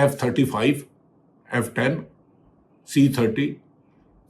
F-35, F-10, C-30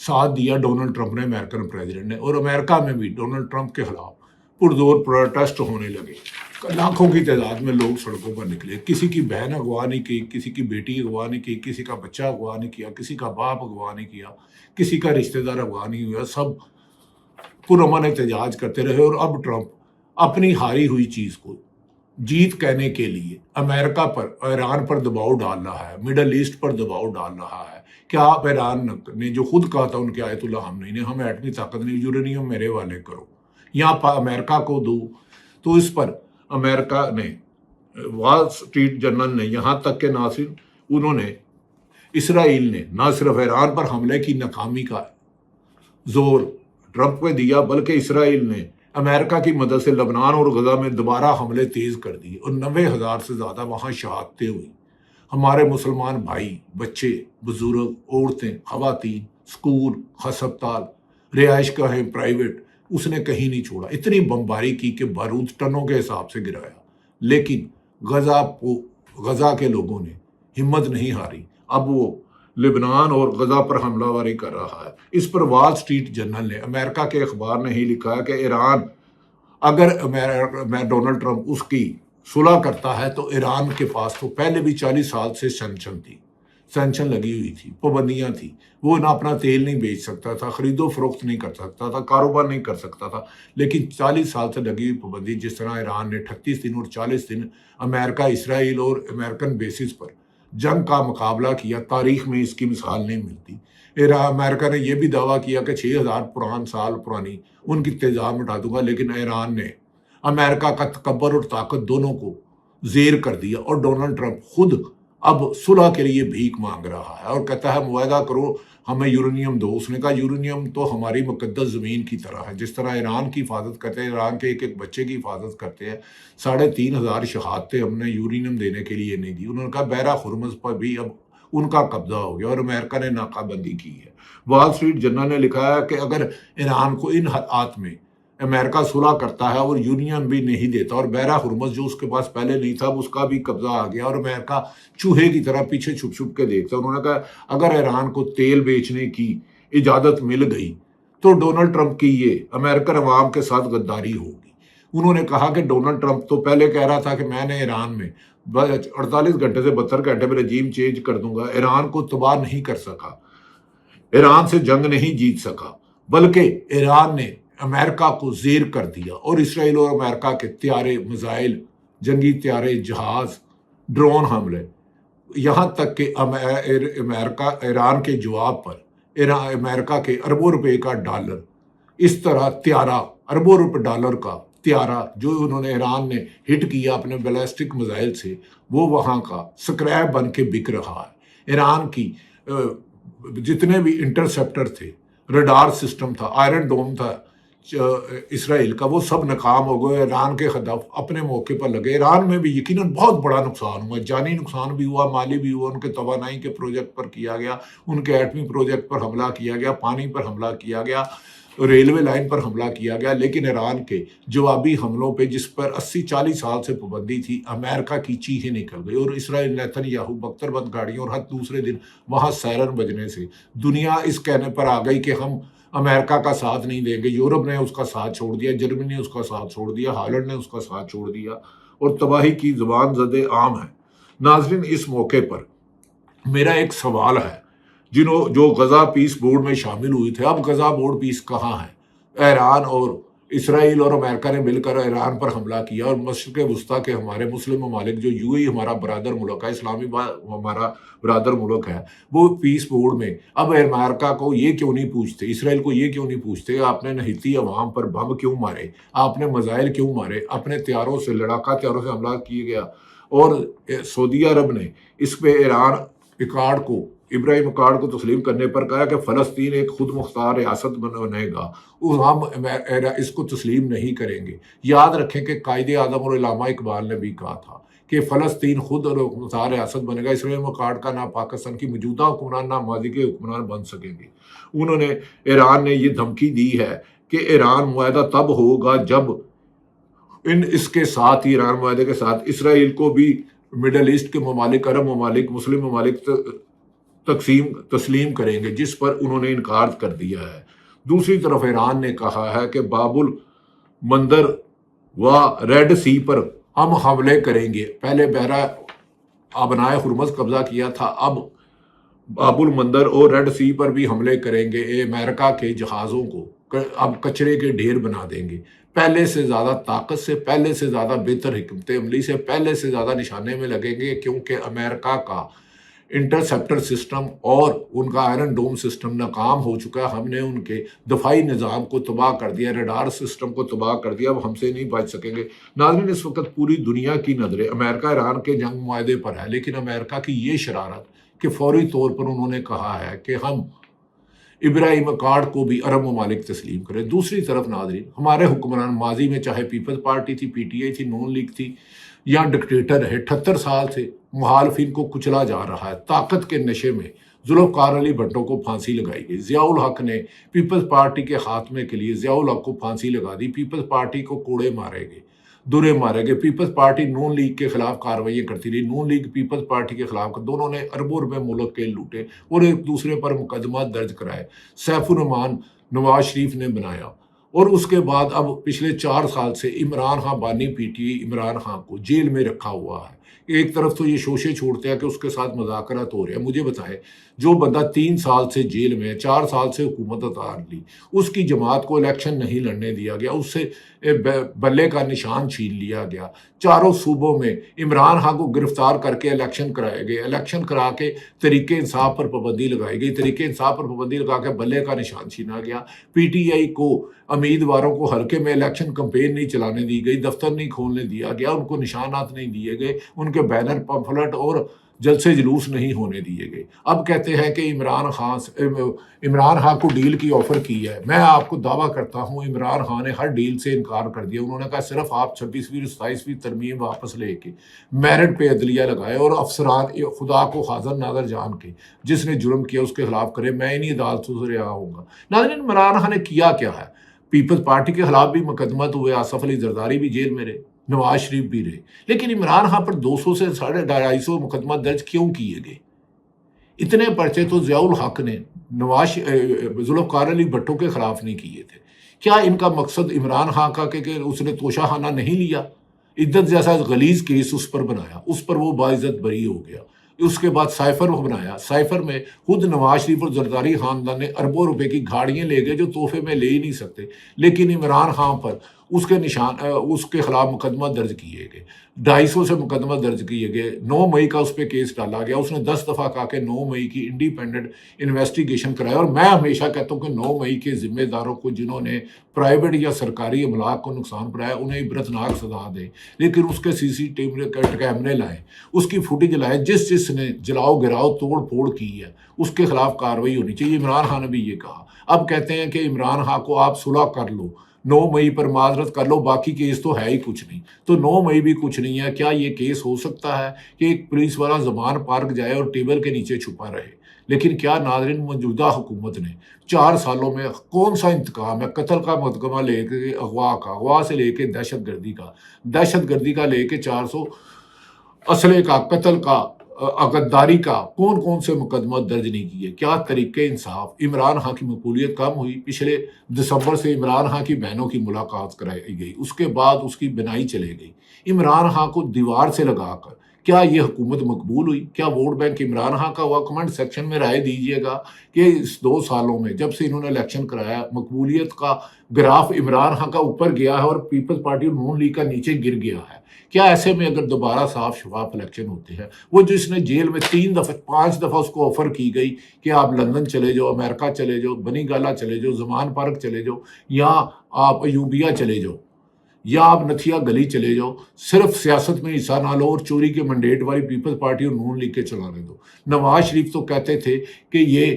ساتھ دیا Donald Trump نے، امریکن پریزیڈنٹ نے، اور امریکہ میں بھی ڈونلڈ ٹرمپ کے خلاف پرزور پروٹیسٹ ہونے لگے، لاکھوں کی تعداد میں لوگ سڑکوں پر نکلے، کسی کی بہن اغوا نہیں کی، کسی کی بیٹی اغوا نہیں کی، کسی کا بچہ اغوا نہیں کیا، کسی کا باپ اغوا نہیں کیا، کسی کا رشتہ دار اغوا نہیں ہوا، سب پرامن احتجاج کرتے رہے۔ اور اب ٹرمپ اپنی ہاری ہوئی چیز کو جیت کہنے کے لیے امریکہ پر، ایران پر دباؤ ڈال رہا ہے، مڈل ایسٹ پر دباؤ ڈال رہا ہے۔ کیا آپ ایران نے جو خود کہا تھا ان کے آیت اللہ خامنئی نے، ہمیں ایٹمی طاقت نہیں، یورینیم میرے والے کرو یا امریکہ کو دو، تو اس پر امریکہ نے، وال اسٹریٹ جرنل نے، یہاں تک کہ ناصرین انہوں نے، اسرائیل نے نہ صرف ایران پر حملے کی ناکامی کا زور ٹرمپ پہ دیا، بلکہ اسرائیل نے امریکہ کی مدد سے لبنان اور غزہ میں دوبارہ حملے تیز کر دیے، اور 90,000 سے زیادہ وہاں شہادتیں ہوئیں۔ ہمارے مسلمان بھائی، بچے، بزرگ، عورتیں، خواتین، سکول، ہسپتال، رہائش گاہیں، پرائیویٹ، اس نے کہیں نہیں چھوڑا، اتنی بمباری کی کہ بارود ٹنوں کے حساب سے گرایا، لیکن غزہ کے لوگوں نے ہمت نہیں ہاری۔ اب وہ لبنان اور غزہ پر حملہ آوری کر رہا ہے۔ اس پر وال اسٹریٹ جرنل نے، امریکہ کے اخبار نے ہی لکھا ہے کہ ایران، اگر ڈونلڈ ٹرمپ اس کی صلح کرتا ہے تو ایران کے پاس تو پہلے بھی 40 سال سے سینکشن لگی ہوئی تھی، پابندیاں تھیں، وہ نہ اپنا تیل نہیں بیچ سکتا تھا، خرید و فروخت نہیں کر سکتا تھا، کاروبار نہیں کر سکتا تھا، لیکن 40 سال سے لگی ہوئی پابندی، جس طرح ایران نے 38 دن اور 40 دن امریکہ، اسرائیل اور امریکن بیسز پر جنگ کا مقابلہ کیا، تاریخ میں اس کی مثال نہیں ملتی۔ امریکہ نے یہ بھی دعویٰ کیا کہ 6,000 سال پرانی ان کی تیزاب مٹا دوں گا، لیکن ایران نے امریکہ کا تکبر اور طاقت دونوں کو زیر کر دیا، اور ڈونلڈ ٹرمپ خود اب صلح کے لیے بھیک مانگ رہا ہے اور کہتا ہے معاہدہ کرو، ہمیں یورینیم دو۔ اس نے کہا یورینیم تو ہماری مقدس زمین کی طرح ہے، جس طرح ایران کی حفاظت کرتے ہیں، ایران کے ایک ایک بچے کی حفاظت کرتے ہیں، 3,500 شہادتیں ہم نے یورینیم دینے کے لیے نہیں دی۔ انہوں نے کہا بحیرہ ہرمز پر بھی اب ان کا قبضہ ہو گیا اور امریکہ نے ناکہ بندی کی ہے۔ وال اسٹریٹ جرنل نے لکھا ہے کہ اگر ایران کو ان حالات میں امریکہ صلح کرتا ہے اور یورینیم بھی نہیں دیتا، اور بحیرہ ہرمز جو اس کے پاس پہلے نہیں تھا اس کا بھی قبضہ آ گیا، اور امریکہ چوہے کی طرح پیچھے چھپ چھپ کے دیکھتا۔ انہوں نے کہا اگر ایران کو تیل بیچنے کی اجازت مل گئی تو ڈونلڈ ٹرمپ کی یہ امریکن عوام کے ساتھ غداری ہوگی۔ انہوں نے کہا کہ ڈونلڈ ٹرمپ تو پہلے کہہ رہا تھا کہ میں نے ایران میں 48 گھنٹے سے 72 گھنٹے میں رجیم چینج کر دوں گا، ایران کو تباہ نہیں کر سکا، ایران سے جنگ نہیں جیت سکا، بلکہ ایران نے امریکہ کو زیر کر دیا، اور اسرائیل اور امریکہ کے طیارے، میزائل، جنگی طیارے، جہاز، ڈرون حملے، یہاں تک کہ امریکہ ایران کے جواب پر امریکہ کے اربوں روپے کا ڈالر، اس طرح طیارہ، اربوں روپے ڈالر کا طیارہ جو انہوں نے، ایران نے ہٹ کیا اپنے بیلسٹک میزائل سے، وہ وہاں کا سکریپ بن کے بک رہا ہے۔ ایران کی جتنے بھی انٹرسیپٹر تھے، ریڈار سسٹم تھا، آئرن ڈوم تھا اسرائیل کا، وہ سب ناکام ہو گئے، ایران کے ہدف اپنے موقع پر لگے۔ ایران میں بھی یقیناً بہت بڑا نقصان ہوا، جانی نقصان بھی ہوا، مالی بھی ہوا، ان کے توانائی کے پروجیکٹ پر کیا گیا، ان کے ایٹمی پروجیکٹ پر حملہ کیا گیا، پانی پر حملہ کیا گیا، ریلوے لائن پر حملہ کیا گیا، لیکن ایران کے جوابی حملوں پہ، جس پر 80-40 سال سے پابندی تھی، امریکہ کی چیخیں نکل گئی، اور اسرائیل نیتن یاہو بختر بند گاڑیوں، اور ہر دوسرے دن وہاں سائرن بجنے سے دنیا اس کہنے پر آ گئی کہ ہم امریکہ کا ساتھ نہیں دیں گے۔ یورپ نے اس کا ساتھ چھوڑ دیا، جرمنی نے اس کا ساتھ چھوڑ دیا، ہالینڈ نے اس کا ساتھ چھوڑ دیا، اور تباہی کی زبان زدے عام ہے۔ ناظرین، اس موقع پر میرا ایک سوال ہے، جو غزہ پیس بورڈ میں شامل ہوئے تھے، اب غزہ بورڈ پیس کہاں ہے؟ ایران اور اسرائیل اور امریکہ نے مل کر ایران پر حملہ کیا، اور مشرق وسطیٰ کے ہمارے مسلم ممالک، جو یو اے ای ہمارا برادر ملک ہے، اسلامی ہمارا برادر ملک ہے، وہ پیس بورڈ میں اب امریکہ کو یہ کیوں نہیں پوچھتے، اسرائیل کو یہ کیوں نہیں پوچھتے آپ نے نہیتی عوام پر بم کیوں مارے، آپ نے میزائل کیوں مارے، اپنے طیاروں سے، لڑاکا طیاروں سے حملہ کیا گیا، اور سعودی عرب نے اس پہ ابراہیم اکارڈ کو تسلیم کرنے پر کہا کہ فلسطین ایک خود مختار ریاست بنے گا، ہم اس کو تسلیم نہیں کریں گے۔ یاد رکھیں کہ قائد اعظم اور علامہ اقبال نے بھی کہا تھا کہ فلسطین خود مختار ریاست بنے گا، ابراہیم اکارڈ کا نہ پاکستان کی موجودہ حکمران نہ ماضی کے حکمران بن سکیں گے۔ ایران نے یہ دھمکی دی ہے کہ ایران معاہدہ تب ہوگا جب اس کے ساتھ ہی، ایران معاہدے کے ساتھ، اسرائیل کو بھی مڈل ایسٹ کے ممالک، عرب ممالک، مسلم ممالک تسلیم کریں گے، جس پر انہوں نے انکار کر دیا ہے۔ دوسری طرف ایران نے کہا ہے کہ باب المندر و ریڈ سی پر ہم حملے کریں گے۔ پہلے بحیرہ آبنائے ہرمز قبضہ کیا تھا، اب باب المندر اور ریڈ سی پر بھی حملے کریں گے۔ امریکہ کے جہازوں کو اب کچرے کے ڈھیر بنا دیں گے۔ پہلے سے زیادہ طاقت سے، پہلے سے زیادہ بہتر حکمت عملی سے، پہلے سے زیادہ نشانے میں لگیں گے، کیونکہ امریکہ کا انٹرسیپٹر سسٹم اور ان کا آئرن ڈوم سسٹم ناکام ہو چکا ہے۔ ہم نے ان کے دفاعی نظام کو تباہ کر دیا، ریڈار سسٹم کو تباہ کر دیا، اب ہم سے نہیں بچ سکیں گے۔ ناظرین، اس وقت پوری دنیا کی نظریں امریکہ ایران کے جنگ معاہدے پر ہے، لیکن امریکہ کی یہ شرارت کہ فوری طور پر انہوں نے کہا ہے کہ ہم ابراہیم اکارڈ کو بھی عرب ممالک تسلیم کریں۔ دوسری طرف ناظرین، ہمارے حکمران ماضی میں چاہے پیپلز پارٹی تھی، پی ٹی آئی تھی، نون لیگ تھی یا ڈکٹیٹر رہے، 78 سال سے مخالفین کو کچلا جا رہا ہے۔ طاقت کے نشے میں ذوالفقار علی بھٹو کو پھانسی لگائی گئی۔ ضیاء الحق نے پیپلز پارٹی کے خاتمے کے لیے ضیاء الحق کو پھانسی لگا دی۔ پیپلز پارٹی کو کوڑے مارے گئے، دورے مارے گئے۔ پیپلز پارٹی نون لیگ کے خلاف کارروائیاں کرتی رہی، نون لیگ پیپلز پارٹی کے خلاف، دونوں نے اربوں روپے ملک کے لوٹے اور ایک دوسرے پر مقدمات درج کرائے۔ سیف الرحمان نواز شریف نے بنایا، اور اس کے بعد اب پچھلے 4 سال سے عمران خان بانی P T I Imran Khan کو جیل میں رکھا ہوا ہے۔ ایک طرف تو یہ شوشے چھوڑتے ہیں کہ اس کے ساتھ مذاکرات ہو رہے ہیں۔ مجھے بتائیں، جو بندہ 3 سال سے جیل میں ہے، 4 سال سے حکومت اتار لی، اس کی جماعت کو الیکشن نہیں لڑنے دیا گیا، اس سے بلے کا نشان چھین لیا گیا، چاروں صوبوں میں عمران خان کو گرفتار کر کے الیکشن کرائے گئے، الیکشن کرا کے طریقے انصاف پر پابندی لگائی گئی، طریقے انصاف پر پابندی لگا کے بلے کا نشان چھینا گیا۔ پی ٹی آئی کو امیدواروں کو حلقے میں الیکشن کمپین نہیں چلانے دی گئی، دفتر نہیں کھولنے دیا گیا، ان کو نشانات نہیں دیے گئے، ان کے بینر پمفلٹ اور جلسے جلوس نہیں ہونے دیے گئے۔ اب کہتے ہیں کہ عمران خان کو ڈیل کی آفر کی ہے۔ میں آپ کو دعویٰ کرتا ہوں عمران خان نے ہر ڈیل سے انکار کر دیا۔ انہوں نے کہا صرف آپ 26ویں اور 27ویں ترمیم واپس لے کے میرٹ پہ عدلیہ لگائے اور افسران خدا کو حاضر ناظر جان کے جس نے جرم کیا اس کے خلاف کرے، میں انہی عدالتوں سے رہا ہوں گا۔ ناظرین، عمران خان نے کیا کیا ہے؟ پیپلز پارٹی کے خلاف بھی مقدمات ہوئے، آصف علی زرداری بھی جیل میں رہے، نواز شریف بھی رہے، لیکن عمران خان پر 200 سے 250 مقدمات درج کیوں کیے گئے؟ اتنے پرچے تو ضیاء الحق نے ذوالفقار علی بھٹو کے خلاف نہیں کیے تھے۔ کیا ان کا مقصد عمران خان کا کہ اس نے توشہ خانہ نہیں لیا؟ عدت جیسا غلیظ کیس اس پر بنایا، اس پر وہ باعزت بری ہو گیا۔ اس کے بعد سائفر بنایا، سائفر میں خود نواز شریف اور زرداری خاندان نے اربوں روپے کی گاڑیاں لے گئے جو تحفے میں لے ہی نہیں سکتے، لیکن عمران خان پر اس کے خلاف مقدمہ درج کیے گئے، 250 سے مقدمہ درج کیے گئے، 9 مئی کا اس پہ کیس ڈالا گیا۔ اس نے 10 دفعہ کہا کہ 9 مئی کی انڈیپینڈنٹ انویسٹیگیشن کرائے، اور میں ہمیشہ کہتا ہوں کہ 9 مئی کے ذمہ داروں کو جنہوں نے پرائیویٹ یا سرکاری املاک کو نقصان پہنچایا انہیں عبرتناک سزا دیں، لیکن اس کے CCTV کیمرے لائیں، اس کی فوٹیج لائیں، جس نے جلاؤ گراؤ توڑ پھوڑ کی ہے اس کے خلاف کارروائی ہونی چاہیے۔ عمران خان نے بھی یہ کہا۔ اب کہتے ہیں کہ عمران خان کو آپ صلح کر لو، 9 مئی پر معذرت کر لو، باقی کیس تو ہے ہی کچھ نہیں، تو 9 مئی بھی کچھ نہیں ہے۔ کیا یہ کیس ہو سکتا ہے کہ ایک پولیس والا زمان پارک جائے اور ٹیبل کے نیچے چھپا رہے؟ لیکن کیا ناظرین، موجودہ حکومت نے 4 سالوں میں کون سا انتقام ہے؟ قتل کا مقدمہ لے کے اغوا سے لے کے دہشت گردی کا لے کے 400 اسلحے کا، قتل کا، غداری کا کون سے مقدمہ درج نہیں کیے؟ کیا طریقے انصاف؟ عمران خان کی مقبولیت کم ہوئی، پچھلے دسمبر سے عمران خان کی بہنوں کی ملاقات کرائی گئی، اس کے بعد اس کی بنائی چلے گئی، عمران خان کو دیوار سے لگا کر۔ کیا یہ حکومت مقبول ہوئی؟ کیا ووٹ بینک عمران خان کا ہوا؟ کمنٹ سیکشن میں رائے دیجیے گا کہ اس 2 سالوں میں جب سے انہوں نے الیکشن کرایا، مقبولیت کا گراف عمران خان کا اوپر گیا ہے اور پیپلز پارٹی اور نون لیگ کا نیچے گر گیا ہے۔ کیا ایسے میں اگر دوبارہ صاف شفاف الیکشن ہوتے ہیں، وہ جس نے جیل میں 5 دفعہ اس کو آفر کی گئی کہ آپ لندن چلے جاؤ، امریکہ چلے جاؤ، بنی گالا چلے جاؤ، زمان پارک چلے جاؤ، یا آپ ایوبیا چلے جاؤ، یا آپ نتھیا گلی چلے جاؤ، صرف سیاست میں حصہ نہ لو اور چوری کے منڈیٹ والی پیپلز پارٹی اور نون لیگ کے چلانے دو۔ نواز شریف تو کہتے تھے کہ یہ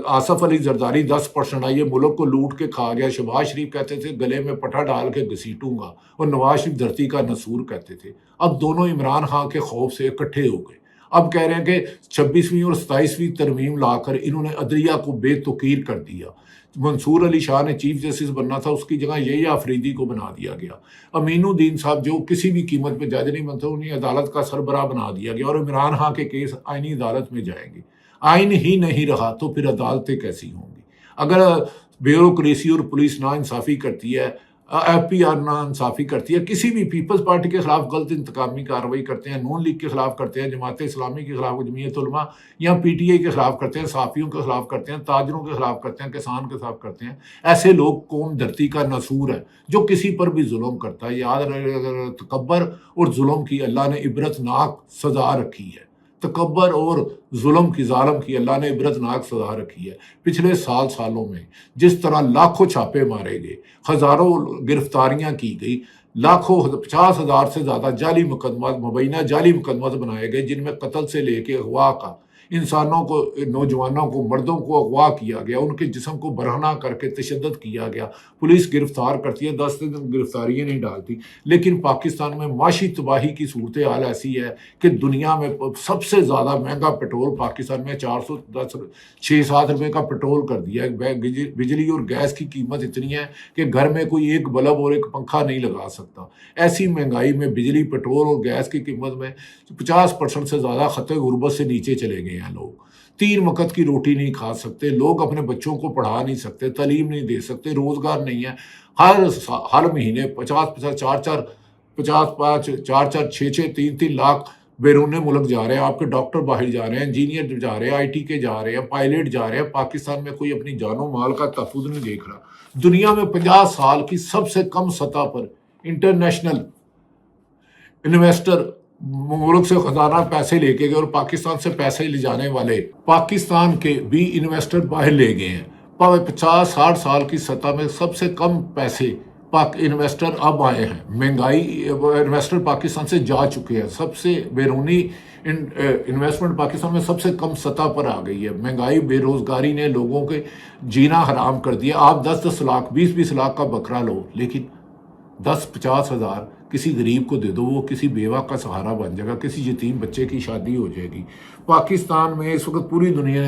آصف علی زرداری 10% آئیے ملک کو لوٹ کے کھا گیا، شہباز شریف کہتے تھے گلے میں پٹھا ڈال کے گھسیٹوں گا، اور نواز شریف دھرتی کا نسور کہتے تھے۔ اب دونوں عمران خان کے خوف سے اکٹھے ہو گئے، اب کہہ رہے ہیں کہ 26ویں اور 27ویں ترمیم لا کر انہوں نے عدلیہ کو بے توقیر کر دیا۔ منصور علی شاہ نے چیف جسٹس بننا تھا، اس کی جگہ یہی آفریدی کو بنا دیا گیا۔ امین الدین صاحب جو کسی بھی قیمت پہ جج نہیں بنتے، انہیں عدالت کا سربراہ بنا دیا گیا، اور عمران خان کے کیس آئینی عدالت میں جائیں گے۔ آئین ہی نہیں رہا تو پھر عدالتیں کیسی ہوں گی؟ اگر بیوروکریسی اور پولیس نا انصافی کرتی ہے، ایف پی آر نا انصافی کرتی ہے، کسی بھی پیپلز پارٹی کے خلاف غلط انتقامی کارروائی کرتے ہیں، نون لیگ کے خلاف کرتے ہیں، جماعت اسلامی کے خلاف، جمعیت علماء یا پی ٹی آئی کے خلاف کرتے ہیں، صحافیوں کے خلاف کرتے ہیں، تاجروں کے خلاف کرتے ہیں، کسان کے خلاف کرتے ہیں، ایسے لوگ قوم دھرتی کا نسور ہے جو کسی پر بھی ظلم کرتا ہے۔ یاد رہے، تکبر اور ظلم کی اللہ نے عبرتناک سزا رکھی ہے، تکبر اور ظلم کی، ظالم کی اللہ نے عبرتناک سزا رکھی ہے۔ پچھلے سالوں میں جس طرح لاکھوں چھاپے مارے گئے، ہزاروں گرفتاریاں کی گئی، لاکھوں 50,000 سے زیادہ جعلی مقدمات، مبینہ جعلی مقدمات بنائے گئے، جن میں قتل سے لے کے اغوا کا، انسانوں کو، نوجوانوں کو، مردوں کو اغوا کیا گیا، ان کے جسم کو برہنہ کر کے تشدد کیا گیا۔ پولیس گرفتار کرتی ہے، 10 دن گرفتاریاں نہیں ڈالتی، لیکن پاکستان میں معاشی تباہی کی صورتحال ایسی ہے کہ دنیا میں سب سے زیادہ مہنگا پیٹرول پاکستان میں 6-7 روپے کا پیٹرول کر دیا ہے۔ بجلی اور گیس کی قیمت اتنی ہے کہ گھر میں کوئی ایک بلب اور ایک پنکھا نہیں لگا سکتا۔ ایسی مہنگائی میں بجلی، پیٹرول اور گیس کی قیمت میں 50% سے زیادہ خط غربت سے نیچے چلے گئے ہیں لوگ۔ 3 وقت کی روٹی نہیں کھا سکتے لوگ، اپنے بچوں کو پڑھا نہیں سکتے، تعلیم نہیں دے سکتے، روزگار نہیں ہے۔ ہر مہینے 6-6 لاکھ بیرون ملک جا رہے ہیں۔ آپ کے ڈاکٹر باہر جا رہے ہیں، انجینئر جا رہے ہیں، آئی ٹی کے جا رہے ہیں، پائلٹ جا رہے ہیں۔ پاکستان میں کوئی اپنی جان و مال کا تحفظ نہیں دیکھ رہا۔ دنیا میں 50 سال کی سب سے کم سطح پر انٹرنیشنل انویسٹر ملک سے خزانہ پیسے لے کے گئے، اور پاکستان سے پیسے لے جانے والے پاکستان کے بھی انویسٹر باہر لے گئے ہیں۔ 50-60 سال کی سطح میں سب سے کم پیسے انویسٹر اب آئے ہیں۔ مہنگائی، انویسٹر پاکستان سے جا چکے ہیں، سب سے بیرونی انویسٹمنٹ پاکستان میں سب سے کم سطح پر آ گئی ہے۔ مہنگائی، بے روزگاری نے لوگوں کے جینا حرام کر دیا۔ آپ 10-10 لاکھ، 20-20 لاکھ کا بکرا لو، لیکن 10-50 ہزار کسی غریب کو دے دو، وہ کسی بیوہ کا سہارا بن جائے گا، کسی یتیم بچے کی شادی ہو جائے گی۔ پاکستان میں اس وقت پوری دنیا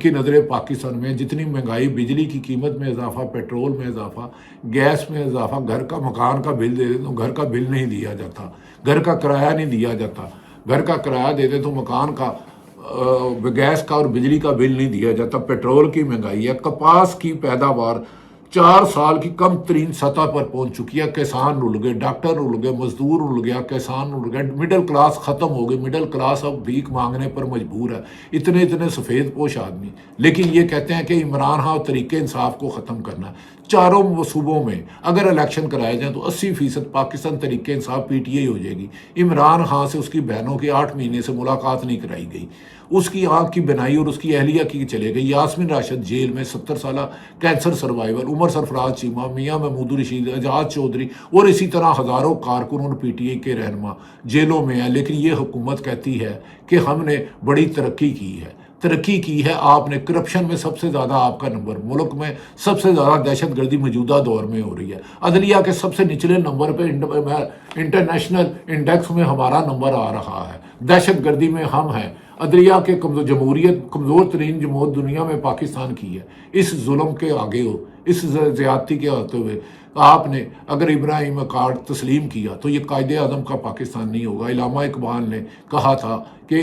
کی نظریں پاکستان میں، جتنی مہنگائی، بجلی کی قیمت میں اضافہ، پیٹرول میں اضافہ، گیس میں اضافہ، گھر کا، مکان کا بل دے دے تو گھر کا بل نہیں دیا جاتا، گھر کا کرایہ نہیں دیا جاتا، گھر کا کرایہ دے دے تو مکان کا، گیس کا اور بجلی کا بل نہیں دیا جاتا۔ پیٹرول کی مہنگائی ہے۔ کپاس کی پیداوار 4 سال کی کم ترین سطح پر پہنچ چکی ہے۔ کسان رل گئے، ڈاکٹر رل گئے، مزدور رل گیا، کسان رل گئے، مڈل کلاس ختم ہو گئی۔ مڈل کلاس اب بھیک مانگنے پر مجبور ہے، اتنے سفید پوش آدمی، لیکن یہ کہتے ہیں کہ عمران خان طریق انصاف کو ختم کرنا ہے۔ چاروں صوبوں میں اگر الیکشن کرائے جائیں تو 80% پاکستان طریق انصاف پی ٹی آئی ہو جائے گی۔ عمران خان سے اس کی بہنوں کی 8 مہینے سے ملاقات نہیں کرائی گئی، اس کی آنکھ کی بنائی اور اس کی اہلیہ کی چلے گئی۔ یاسمین راشد جیل میں، 70 سالہ کینسر سروائیور، عمر سرفراز چیمہ، میاں محمود رشید، اعجاز چودھری اور اسی طرح ہزاروں کارکن اور پی ٹی آئی کے رہنما جیلوں میں ہیں۔ لیکن یہ حکومت کہتی ہے کہ ہم نے بڑی ترقی کی ہے۔ ترقی کی ہے آپ نے، کرپشن میں سب سے زیادہ آپ کا نمبر، ملک میں سب سے زیادہ دہشت گردی موجودہ دور میں ہو رہی ہے، عدلیہ کے سب سے نچلے نمبر پہ انٹرنیشنل انڈیکس میں ہمارا نمبر آ رہا ہے، دہشت گردی میں ہم ہیں، عدلیہ کے جمہوریت، کمزور ترین جمہوریت دنیا میں پاکستان کی ہے۔ اس ظلم کے آگے ہو، اس زیادتی کے ہوتے ہوئے آپ نے اگر ابراہیم کارڈ تسلیم کیا تو یہ قائد اعظم کا پاکستان نہیں ہوگا۔ علامہ اقبال نے کہا تھا کہ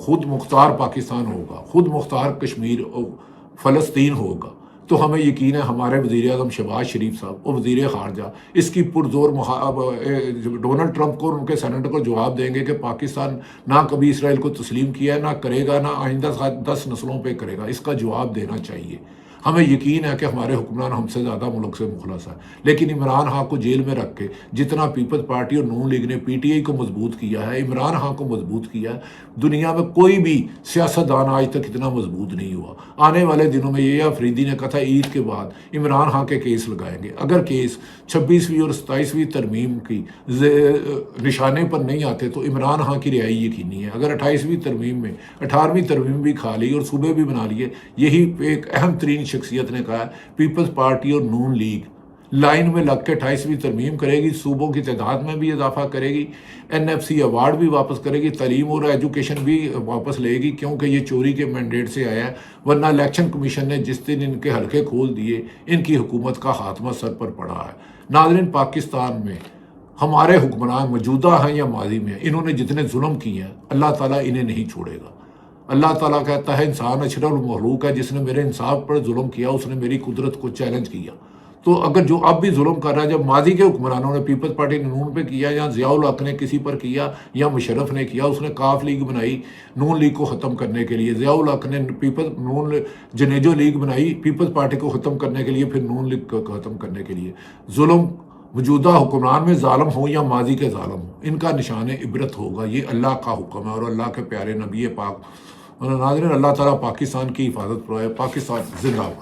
خود مختار پاکستان ہوگا، خود مختار کشمیر، فلسطین ہوگا۔ تو ہمیں یقین ہے ہمارے وزیر اعظم شہباز شریف صاحب اور وزیر خارجہ اس کی پرزور ڈونلڈ ٹرمپ کو اور ان کے سینیٹر کو جواب دیں گے کہ پاکستان نہ کبھی اسرائیل کو تسلیم کیا ہے، نہ کرے گا، نہ آئندہ 10 نسلوں پہ کرے گا۔ اس کا جواب دینا چاہیے۔ ہمیں یقین ہے کہ ہمارے حکمران ہم سے زیادہ ملک سے مخلص ہے، لیکن عمران خان کو جیل میں رکھ کے جتنا پیپلز پارٹی اور نون لیگ نے پی ٹی آئی کو مضبوط کیا ہے، عمران خان کو مضبوط کیا ہے، دنیا میں کوئی بھی سیاستدان آج تک اتنا مضبوط نہیں ہوا۔ آنے والے دنوں میں یہ افریدی نے کہا تھا عید کے بعد عمران خان کے کیس لگائیں گے۔ اگر کیس 26ویں اور 27ویں ترمیم کی نشانے پر نہیں آتے تو عمران خان کی رہائی یقینی ہے۔ اگر 28ویں ترمیم میں 18ویں ترمیم بھی کھا لی اور صوبے بھی بنا لیے، یہی ایک اہم ترین شخصیت نے کہا ہے پیپلز پارٹی اور نون لیگ لائن میں لگ کے 28ویں ترمیم کرے گی، صوبوں کی تعداد میں بھی اضافہ کرے گی، NFC ایوارڈ بھی واپس کرے گی، تعلیم اور ایجوکیشن بھی واپس لے گی، کیونکہ یہ چوری کے مینڈیٹ سے آیا ہے، ورنہ الیکشن کمیشن نے جس دن ان کے حلقے کھول دیے ان کی حکومت کا خاتمہ سر پر پڑا ہے۔ ناظرین، پاکستان میں ہمارے حکمران موجودہ ہیں یا ماضی میں، انہوں نے جتنے ظلم کیے ہیں اللہ تعالیٰ انہیں نہیں چھوڑے گا۔ اللہ تعالیٰ کہتا ہے انسان اشرف المخلوق ہے، جس نے میرے انصاف پر ظلم کیا اس نے میری قدرت کو چیلنج کیا۔ تو اگر جو اب بھی ظلم کر رہا ہے، جب ماضی کے حکمرانوں نے پیپلز پارٹی نے نون پہ کیا، یا ضیاء الحق نے کسی پر کیا، یا مشرف نے کیا، اس نے کاف لیگ بنائی نون لیگ کو ختم کرنے کے لیے، ضیاء الحق نے جنیجو لیگ بنائی پیپلز پارٹی کو ختم کرنے کے لیے، پھر نون لیگ کو ختم کرنے کے لیے۔ ظلم موجودہ حکمران میں ظالم ہوں یا ماضی کے ظالم ہوں، ان کا نشان عبرت ہوگا۔ یہ اللہ کا حکم ہے اور اللہ کے پیارے نبی پاک۔ اور ناظرین، اللہ تعالیٰ پاکستان کی حفاظت فرمائے۔ پاکستان زندہ باد۔